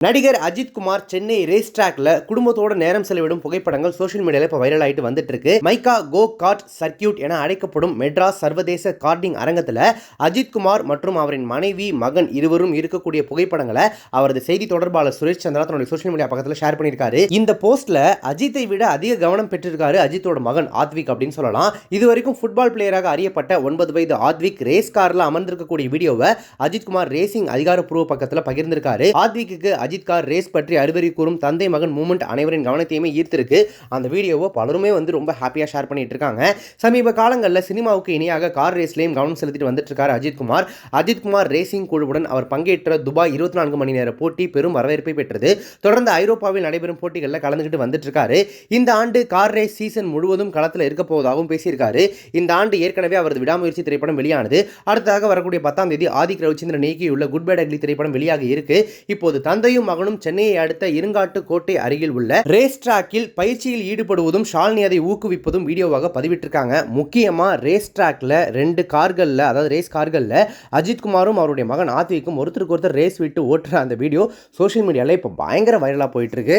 நடிகர் அஜித் குமார் சென்னை ரேஸ் டிராக்ல குடும்பத்தோட நேரம் செலவிடும் புகைப்படங்கள் சோஷியல் மீடியால இப்ப வைரல் ஆயிட்டு வந்துட்டு இருக்கு. மைக்கா கோ கார்ட் சர்க்கியூட் என அழைக்கப்படும் மெட்ராஸ் சர்வதேச கார்டிங் அரங்கத்துல அஜித் குமார் மற்றும் அவரின் மனைவி மகன் இருவரும் இருக்கக்கூடிய புகைப்படங்களை அவரது செய்தி தொடர்பாளர் சுரேஷ் சந்திரா தன்னுடைய சோஷியல் மீடியா பக்கத்துல ஷேர் பண்ணியிருக்காரு. இந்த போஸ்ட்ல அஜித்தை விட அதிக கவனம் பெற்றிருக்காரு அஜித்தோட மகன் ஆத்விக் அப்படின்னு சொல்லலாம். இதுவரைக்கும் ஃபுட்பால் பிளேயராக அறியப்பட்ட 9 வயது ஆத்விக் ரேஸ் கார்ல அமர்ந்திருக்கக்கூடிய வீடியோவை அஜித் குமார் ரேசிங் அதிகாரப்பூர்வ பக்கத்துல பகிர்ந்திருக்காரு. ஆத்விக்கு அஜித் கார் ரேஸ் பற்றி அறிவுரை கூறும் தந்தை மகன் மூமெண்ட் அனைவரின் கவனத்தையுமே ஈர்த்திருக்கு. அந்த வீடியோவை பலருமே ரொம்ப ஹாப்பியா ஷேர் பண்ணிட்டு இருக்காங்க. சமீப காலங்களில் சினிமாவுக்கு இணையாக கார் ரேஸ்லையும் கவனம் செலுத்திட்டு வந்துட்டு இருக்காரு அஜித் குமார் ரேசிங் குழுவுடன் அவர் பங்கேற்ற துபாய் 24 மணி நேர போட்டி பெரும் வரவேற்பை பெற்றது. தொடர்ந்து ஐரோப்பாவில் நடைபெறும் போட்டிகளில் கலந்துகிட்டு வந்துட்டு இருக்காரு. இந்த ஆண்டு கார் ரேஸ் சீசன் முழுவதும் களத்தில் இருக்க போவதாகவும் பேசியிருக்காரு. இந்த ஆண்டு ஏற்கனவே அவரது விடாமுயற்சி திரைப்படம் வெளியானது. அடுத்ததாக வரக்கூடிய 10ஆம் தேதி ஆதிக் ரவிச்சந்திரன் இயக்கியுள்ள குட் பேட் அக்லி திரைப்படம் வெளியாக இருக்கு. இப்போது தந்தையும் மகனும் சென்னையை அடுத்த இருங்காட்டு கோட்டை அருகில் உள்ள ரேஸ் டிராக்கில் பயிற்சியில் ஈடுபடுவதும் ஷாலினி அதை ஊக்குவிப்பதும் வீடியோவாக பதிவிட்டிருக்காங்க. முக்கியமா ரேஸ் டிராக்ல 2 கார்கள்ல, அதாவது ரேஸ் கார்கள்ல அஜித் குமாரும் அவருடைய மகன் ஆத்விக்கும் ஒருத்தருக்கு ஒருத்தர் ரேஸ் விட்டு ஓட்டுற அந்த வீடியோ சோஷியல் மீடியால இப்ப பயங்கர வைரலா போயிட்டு இருக்கு.